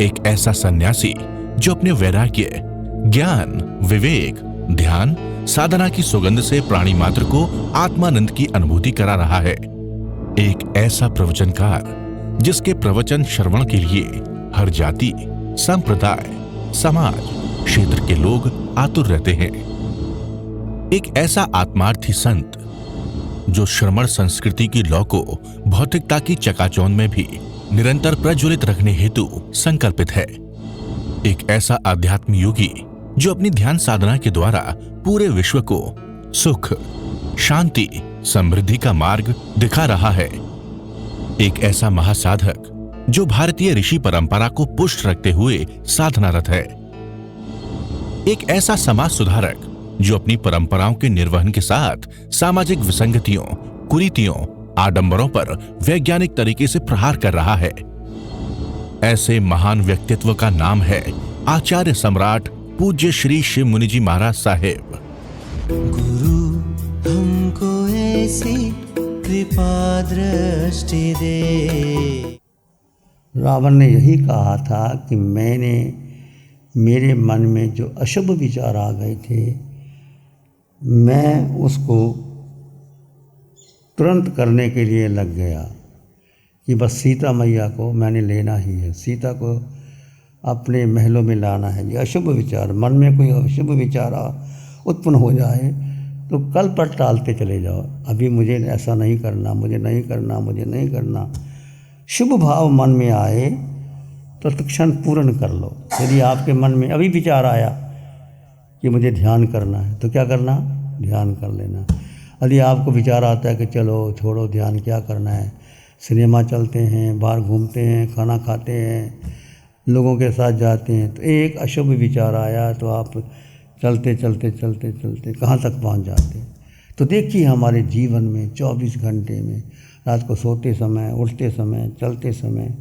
एक ऐसा सन्यासी जो अपने वैराग्य, ज्ञान, विवेक, ध्यान, साधना की सुगंध से प्राणी मात्र को आत्मानंद की अनुभूति करा रहा है। एक ऐसा प्रवचनकार जिसके प्रवचन श्रवण के लिए हर जाति, संप्रदाय, समाज, क्षेत्र के लोग आतुर रहते हैं। एक ऐसा आत्मार्थी संत जो श्रमण संस्कृति की लौ को भौतिकता की चकाचौंध में भी निरंतर प्रज्वलित रखने हेतु संकल्पित है। एक ऐसा आध्यात्म योगी जो अपनी ध्यान साधना के द्वारा पूरे विश्व को सुख, शांति, समृद्धि का मार्ग दिखा रहा है। एक ऐसा महासाधक जो भारतीय ऋषि परंपरा को पुष्ट रखते हुए साधनारत है। एक ऐसा समाज सुधारक जो अपनी परंपराओं के निर्वहन के साथ सामाजिक विसंगतियों, कुरीतियों, आडंबरों पर वैज्ञानिक तरीके से प्रहार कर रहा है। ऐसे महान व्यक्तित्व का नाम है आचार्य सम्राट पूज्य श्री शिव मुनि जी महाराज साहेब। गुरु हमको ऐसी कृपा दृष्टि दे। रावण ने यही कहा था कि मेरे मन में जो अशुभ विचार आ गए थे, मैं उसको तुरंत करने के लिए लग गया कि बस सीता मैया को मैंने लेना ही है, सीता को अपने महलों में लाना है। ये अशुभ विचार, मन में कोई अशुभ विचार उत्पन्न हो जाए तो कल पर टालते चले जाओ। अभी मुझे ऐसा नहीं करना, मुझे नहीं करना, मुझे नहीं करना। शुभ भाव मन में आए तो तत्क्षण पूर्ण कर लो। यदि आपके मन में अभी विचार आया कि मुझे ध्यान करना है तो क्या करना, ध्यान कर लेना। यदि आपको विचार आता है कि चलो छोड़ो ध्यान, क्या करना है, सिनेमा चलते हैं, बाहर घूमते हैं, खाना खाते हैं, लोगों के साथ जाते हैं, तो एक अशुभ विचार आया तो आप चलते चलते चलते चलते कहाँ तक पहुंच जाते हैं। तो देखिए हमारे जीवन में 24 घंटे में, रात को सोते समय, उठते समय, चलते समय,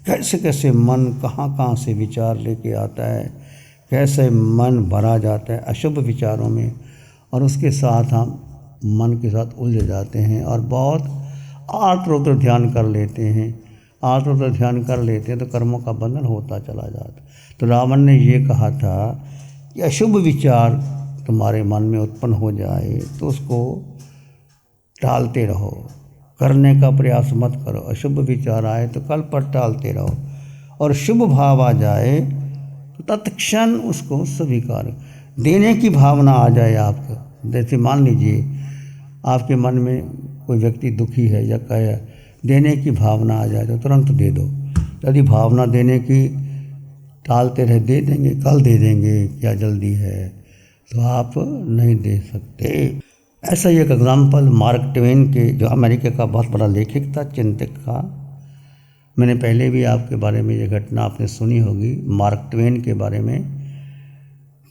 कैसे कैसे मन कहाँ कहाँ से विचार लेके आता है, कैसे मन भरा जाता है अशुभ विचारों में, और उसके साथ हम मन के साथ उलझ जाते हैं और बहुत आर्द्र ध्यान कर लेते हैं। आर्द्र ध्यान कर लेते हैं तो कर्मों का बंधन होता चला जाता। तो रावण ने ये कहा था कि अशुभ विचार तुम्हारे मन में उत्पन्न हो जाए तो उसको टालते रहो, करने का प्रयास मत करो। अशुभ विचार आए तो कल पर टालते रहो, और शुभ भाव आ जाए तो तत्क्षण उसको स्वीकार, देने की भावना आ जाए आपको। जैसे मान लीजिए आपके मन में कोई व्यक्ति दुखी है या कहे देने की भावना आ जाए तो तुरंत दे दो। यदि भावना देने की टालते रहे, दे देंगे, कल दे देंगे, क्या जल्दी है, तो आप नहीं दे सकते। ऐसा ही एक एग्जाम्पल मार्क ट्वेन के, जो अमेरिका का बहुत बड़ा लेखक था, चिंतक था। मैंने पहले भी आपके बारे में ये घटना आपने सुनी होगी मार्क ट्वेन के बारे में,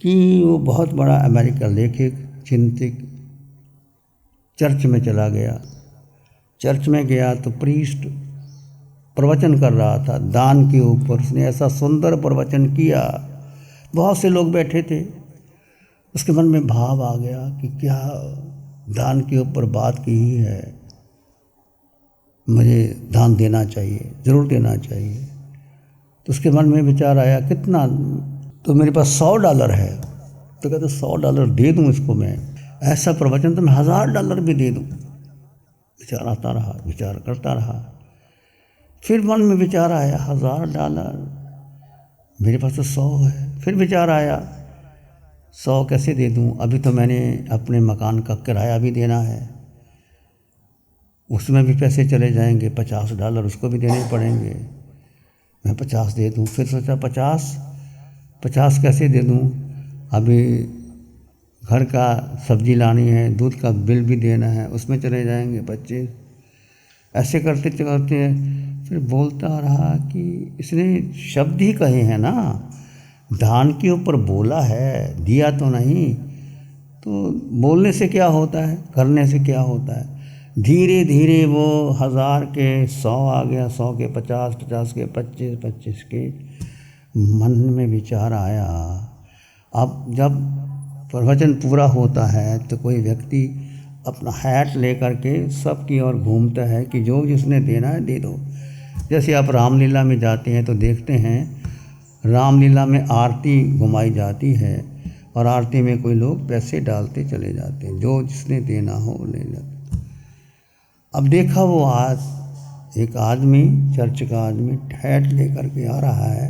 कि वो बहुत बड़ा अमेरिका लेखक, चिंतक चर्च में चला गया। चर्च में गया तो प्रीस्ट प्रवचन कर रहा था दान के ऊपर। उसने ऐसा सुंदर प्रवचन किया, बहुत से लोग बैठे थे। उसके मन में भाव आ गया कि क्या दान के ऊपर बात की ही है, मुझे दान देना चाहिए, ज़रूर देना चाहिए। तो उसके मन में विचार आया कितना, तो मेरे पास $100 है। तो कहते $100 दे दूँ इसको मैं, ऐसा प्रवचन तो मैं $1000 भी दे दूँ। विचार आता रहा, विचार करता रहा। फिर मन में विचार आया $1000, मेरे पास तो 100 है। फिर विचार आया 100 कैसे दे दूँ, अभी तो मैंने अपने मकान का किराया भी देना है, उसमें भी पैसे चले जाएंगे। $50 उसको भी देने पड़ेंगे, मैं 50 दे दूँ। फिर सोचा 50 कैसे दे दूँ, अभी घर का सब्जी लानी है, दूध का बिल भी देना है, उसमें चले जाएंगे 25। ऐसे करते करते फिर बोलता रहा कि इसने शब्द ही कहे हैं ना, दान के ऊपर बोला है, दिया तो नहीं। तो बोलने से क्या होता है, करने से क्या होता है। धीरे धीरे वो 1000 के 100 आ गया, 100 के 50, 50 के 25, 25 के मन में विचार आया। अब जब प्रवचन पूरा होता है तो कोई व्यक्ति अपना हैट लेकर के सबकी ओर घूमता है कि जो जिसने देना है दे दो। जैसे आप रामलीला में जाते हैं तो देखते हैं रामलीला में आरती घुमाई जाती है और आरती में कोई लोग पैसे डालते चले जाते हैं, जो जिसने देना हो वो ले जाते। अब देखा वो आज एक आदमी, चर्च का आदमी ठैठ लेकर के आ रहा है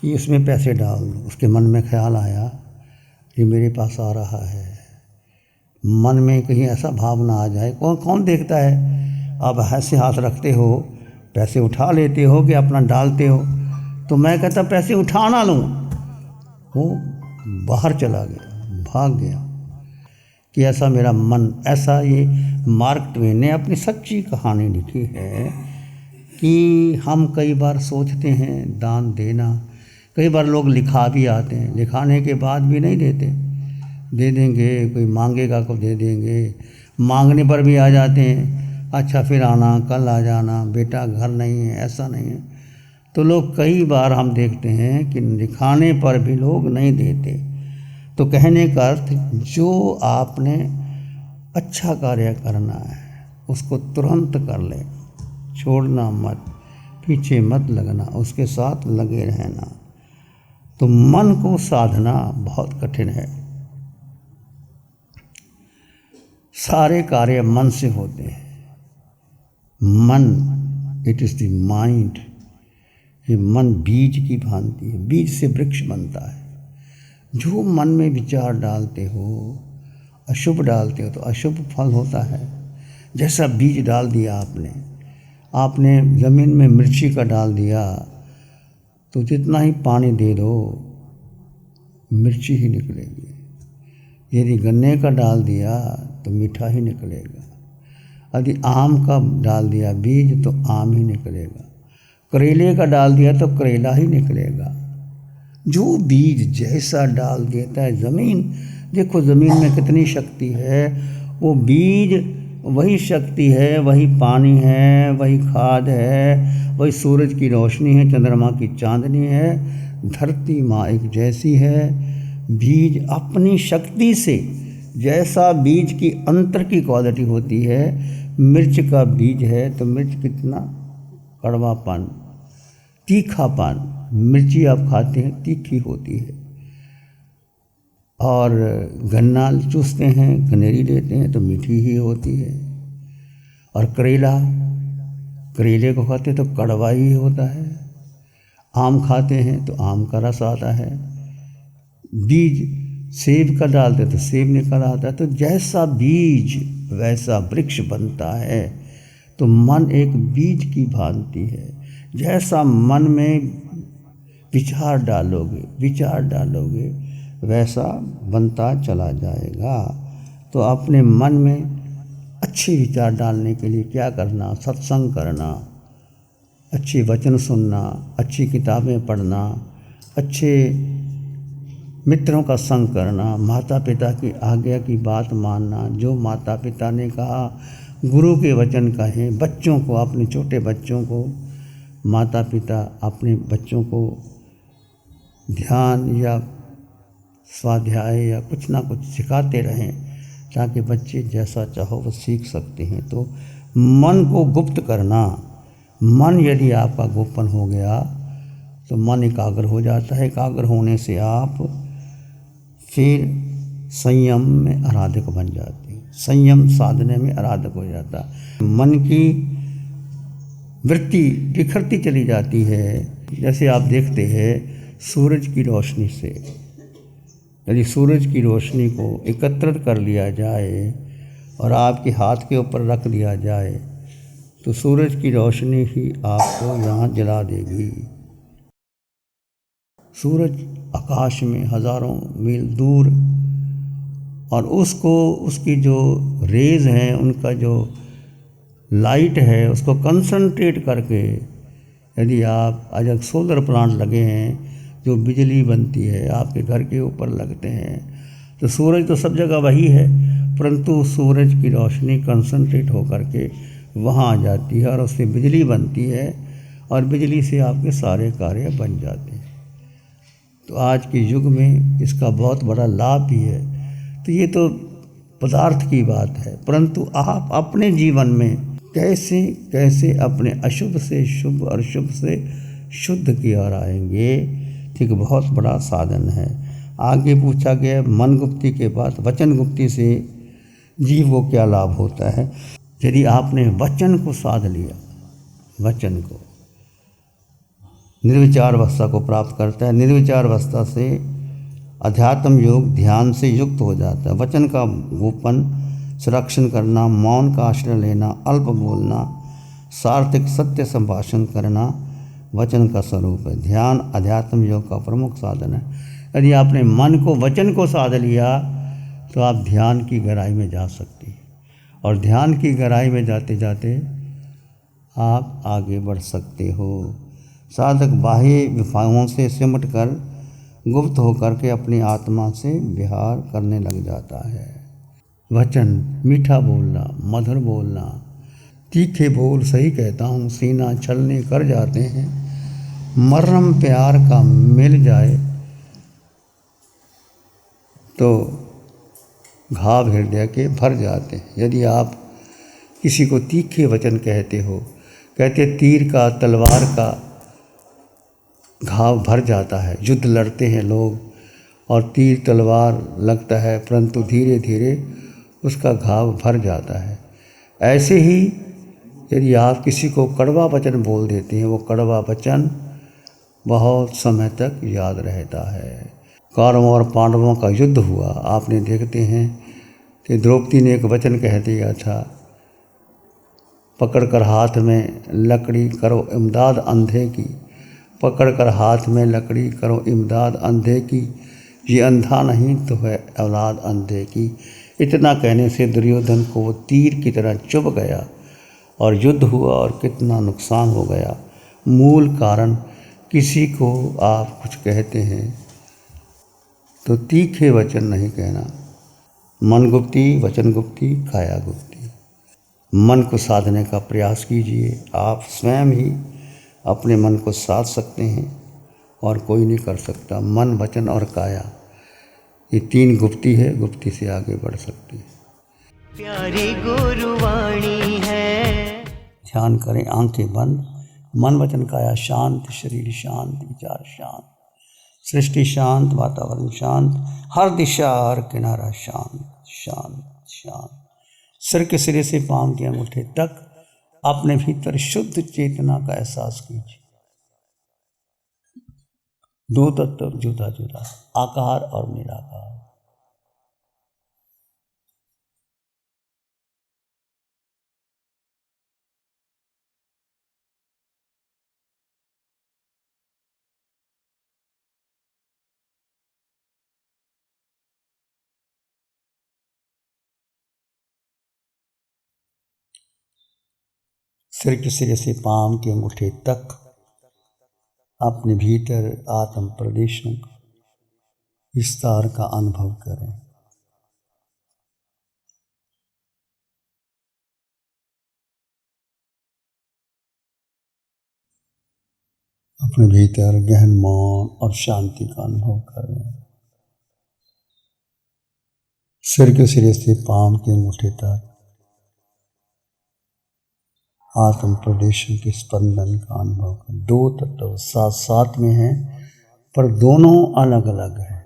कि उसमें पैसे डाल दो। उसके मन में ख्याल आया कि मेरे पास आ रहा है, मन में कहीं ऐसा भावना आ जाए। कौन कौन देखता है, आप ऐसे हाथ रखते हो, पैसे उठा लेते हो कि अपना डालते हो। तो मैं कहता पैसे उठा ना लूँ, वो बाहर चला गया, भाग गया कि ऐसा मेरा मन। ऐसा ये मार्क ट्वेन ने अपनी सच्ची कहानी लिखी है कि हम कई बार सोचते हैं दान देना, कई बार लोग लिखा भी आते हैं, लिखाने के बाद भी नहीं देते। दे देंगे, कोई मांगेगा को दे देंगे, मांगने पर भी आ जाते हैं, अच्छा फिर आना, कल आ जाना, बेटा घर नहीं है, ऐसा नहीं है। तो लोग कई बार हम देखते हैं कि लिखाने पर भी लोग नहीं देते। तो कहने का अर्थ, जो आपने अच्छा कार्य करना है उसको तुरंत कर ले, छोड़ना मत, पीछे मत लगना, उसके साथ लगे रहना। तो मन को साधना बहुत कठिन है। सारे कार्य मन से होते हैं। मन, इट इज़ द माइंड। ये मन बीज की भांति है, बीज से वृक्ष बनता है। जो मन में विचार डालते हो, अशुभ डालते हो तो अशुभ फल होता है। जैसा बीज डाल दिया आपने ज़मीन में मिर्ची का डाल दिया, तो जितना ही पानी दे दो मिर्ची ही निकलेगी। यदि गन्ने का डाल दिया तो मीठा ही निकलेगा। यदि आम का डाल दिया बीज तो आम ही निकलेगा। करेले का डाल दिया तो करेला ही निकलेगा। जो बीज जैसा डाल देता है ज़मीन, देखो ज़मीन में कितनी शक्ति है। वो बीज वही शक्ति है, वही पानी है, वही खाद है, वही सूरज की रोशनी है, चंद्रमा की चांदनी है, धरती माँ एक जैसी है। बीज अपनी शक्ति से, जैसा बीज की अंतर की क्वालिटी होती है, मिर्च का बीज है तो मिर्च कितना कड़वापन, तीखापन, मिर्ची आप खाते हैं तीखी होती है। और गन्ना चूसते हैं, गनेरी लेते हैं तो मीठी ही होती है। और करेले को खाते तो कड़वा ही होता है। आम खाते हैं तो आम का रस आता है। बीज सेब का डालते तो सेब निकल आता है। तो जैसा बीज वैसा वृक्ष बनता है। तो मन एक बीज की भांति है। जैसा मन में विचार डालोगे वैसा बनता चला जाएगा। तो अपने मन में अच्छे विचार डालने के लिए क्या करना? सत्संग करना, अच्छे वचन सुनना, अच्छी किताबें पढ़ना, अच्छे मित्रों का संग करना, माता पिता की आज्ञा की बात मानना। जो माता पिता ने कहा, गुरु के वचन कहें। बच्चों को, अपने छोटे बच्चों को, माता पिता अपने बच्चों को ध्यान या स्वाध्याय या कुछ ना कुछ सिखाते रहें, ताकि बच्चे जैसा चाहो वो सीख सकते हैं। तो मन को गुप्त करना। मन यदि आपका गोपन हो गया तो मन एकाग्र हो जाता है। एकाग्र होने से आप फिर संयम में आराधक बन जाते हैं। संयम साधने में आराधक हो जाता है। मन की वृत्ति बिखरती चली जाती है। जैसे आप देखते हैं सूरज की रोशनी से, यदि सूरज की रोशनी को एकत्रित कर लिया जाए और आपके हाथ के ऊपर रख दिया जाए तो सूरज की रोशनी ही आपको यहाँ जला देगी। सूरज आकाश में हज़ारों मील दूर, और उसकी जो रेज़ हैं, उनका जो लाइट है, उसको कंसंट्रेट करके यदि आप अगर सोलर प्लांट लगे हैं जो बिजली बनती है, आपके घर के ऊपर लगते हैं, तो सूरज तो सब जगह वही है, परंतु सूरज की रोशनी कंसंट्रेट होकर के वहाँ आ जाती है और उससे बिजली बनती है और बिजली से आपके सारे कार्य बन जाते हैं। तो आज के युग में इसका बहुत बड़ा लाभ भी है। तो ये तो पदार्थ की बात है, परंतु आप अपने जीवन में कैसे कैसे अपने अशुभ से शुभ और शुभ से शुद्ध की ओर आएंगे तो एक बहुत बड़ा साधन है। आगे पूछा गया मन गुप्ती के बाद वचन गुप्ती से जीव को क्या लाभ होता है। यदि आपने वचन को साध लिया, वचन को, निर्विचार अवस्था को प्राप्त करता है। निर्विचार अवस्था से अध्यात्म योग ध्यान से युक्त हो जाता है। वचन का गोपन संरक्षण करना, मौन का आश्रय लेना, अल्प बोलना, सार्थक सत्य संभाषण करना वचन का स्वरूप है। ध्यान अध्यात्म योग का प्रमुख साधन है। यदि आपने मन को वचन को साध लिया तो आप ध्यान की गहराई में जा सकते हैं, और ध्यान की गहराई में जाते जाते आप आगे बढ़ सकते हो। साधक बाह्य विफाओं से सिमट कर गुप्त होकर के अपनी आत्मा से विहार करने लग जाता है। वचन मीठा बोलना, मधुर बोलना, तीखे बोल सही कहता हूँ सीना छलने कर जाते हैं। मरम प्यार का मिल जाए तो घाव हृदय के भर जाते हैं। यदि आप किसी को तीखे वचन कहते हो, कहते तीर का तलवार का घाव भर जाता है। युद्ध लड़ते हैं लोग और तीर तलवार लगता है, परंतु धीरे धीरे उसका घाव भर जाता है। ऐसे ही यदि आप किसी को कड़वा वचन बोल देते हैं, वो कड़वा वचन बहुत समय तक याद रहता है। कौरवों और पांडवों का युद्ध हुआ, आपने देखते हैं कि द्रौपदी ने एक वचन कह दिया था, पकड़कर हाथ में लकड़ी करो इमदाद अंधे की, पकड़कर हाथ में लकड़ी करो इमदाद अंधे की, ये अंधा नहीं तो है औलाद अंधे की। इतना कहने से दुर्योधन को वो तीर की तरह चुभ गया और युद्ध हुआ और कितना नुकसान हो गया। मूल कारण, किसी को आप कुछ कहते हैं तो तीखे वचन नहीं कहना। मन गुप्ती, वचन गुप्ती, काया गुप्ती। मन को साधने का प्रयास कीजिए। आप स्वयं ही अपने मन को साध सकते हैं और कोई नहीं कर सकता। मन, वचन और काया, ये तीन गुप्ती है, गुप्ती से आगे बढ़ सकती है। प्यारी गुरुवाणी है। ध्यान करें, आंखें बंद, मन वचन काया शांत, शरीर शांत, विचार शांत, सृष्टि शांत, वातावरण शांत, हर दिशा हर किनारा शांत शांत शांत। सिर के सिरे से पांव के अंगूठे तक अपने भीतर शुद्ध चेतना का एहसास कीजिए। दो तत्व जुदा जुदा, आकार और निराकार। सिर के सिरे से पांव के अंगूठे तक अपने भीतर आत्म प्रदेशों का विस्तार का अनुभव करें। अपने भीतर गहन मौन और शांति का अनुभव करें। सिर के सिरे से पांव के अंगूठे तक आत्म प्रदेशों के स्पंदन का अनुभव करें। दो तत्व साथ साथ में हैं पर दोनों अलग अलग हैं।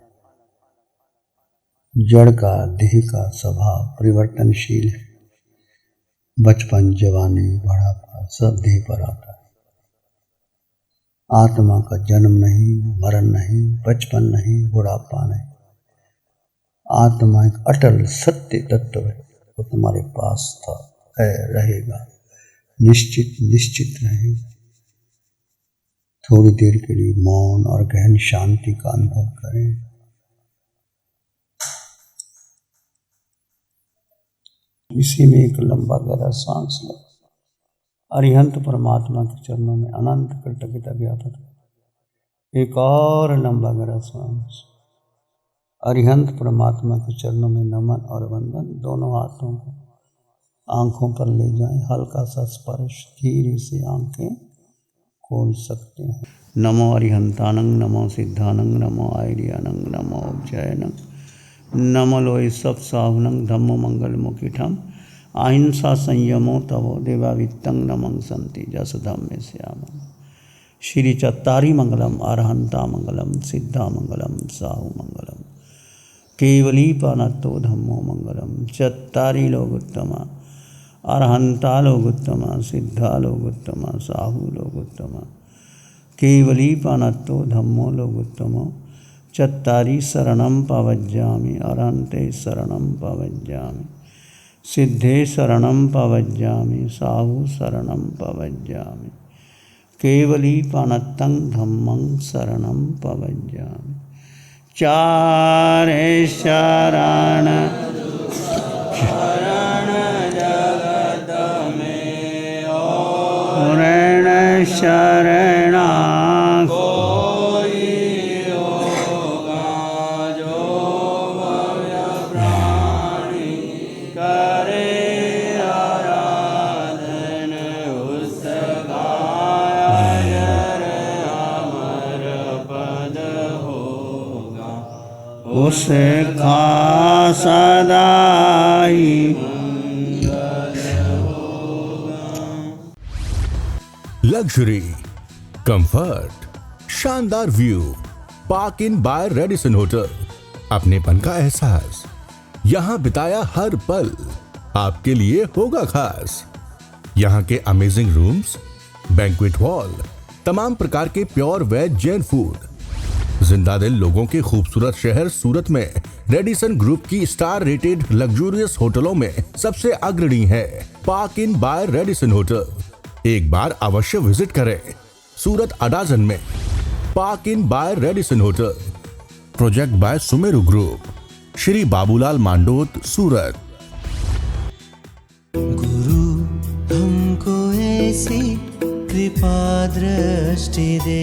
जड़ का, देह का स्वभाव परिवर्तनशील है। बचपन, जवानी, बुढ़ापा सब देह पर आता है। आत्मा का जन्म नहीं, मरण नहीं, बचपन नहीं, बुढ़ापा नहीं। आत्मा एक अटल सत्य तत्व है, वो तुम्हारे पास था, है, रहेगा, निश्चित रहेगा। थोड़ी देर के लिए मौन और गहन शांति का अनुभव करें। इसी में एक लंबा गहरा सांस लो। अरिहंत परमात्मा के चरणों में अनंत कृतज्ञता ज्ञापित करो। एक और लंबा गहरा सांस। अरिहंत परमात्मा के चरणों में नमन और वंदन। दोनों हाथों को आंखों पर ले जाएं, हल्का सा स्पर्श, धीरे से आंखें खोल सकते हैं। नमो अरिहंतानंग, नमो सिद्धानंग, नमो आयर्यानंग, नमो उपजयनंग, नमो लोय सब सावनंग, धम्मो मंगल मुखिठम, अहिंसा संयमो तवो देवावित्तं नमं संति जस धम्मे श्यामं। श्री चत्तारी मंगलम अरहंता मंगलम सिद्धा मंगलम साहु मंगलम केवली पानत्तो धम्मो मंगलम। चत्तारी लोग उत्तमा, अरहंता लोग उत्तमा, सिद्धा लोग उत्तमा, साहु लोग उत्तमा, केवली पानत्तो धम्मो लोग उत्तमो। चत्तारी शरणं पवज्जामि, अरहंते शरणं पवज्जामि, सिद्धे शरणं पवज्जामि, साहु शरणं पवज्जामि, केवली पानत्तं धम्मं शरणं पवज्जामि। चारे शरण जगत में ऋण शरणा कोई होगा जो भव्य प्राणी करे आराधन उसका अजर अमर पद होगा, उसका सदाई लग्जरी, कंफर्ट, शानदार view, park inn by Radisson hotel. अपनेपन का एहसास, यहां बिताया हर पल आपके लिए होगा खास। यहां के अमेजिंग रूम्स, बैंक्वेट हॉल, तमाम प्रकार के प्योर वेज जैन फूड, जिंदा दिल लोगों के खूबसूरत शहर सूरत में रेडिसन ग्रुप की स्टार रेटेड लग्जूरियस होटलों में सबसे अग्रणी है park inn by Radisson hotel. एक बार अवश्य विजिट करें सूरत अडाजन में park inn by Radisson hotel. Project by Sumeru group, Shri Babulal Mandot, Surat. गुरु हमको ऐसी कृपा दृष्टि दे।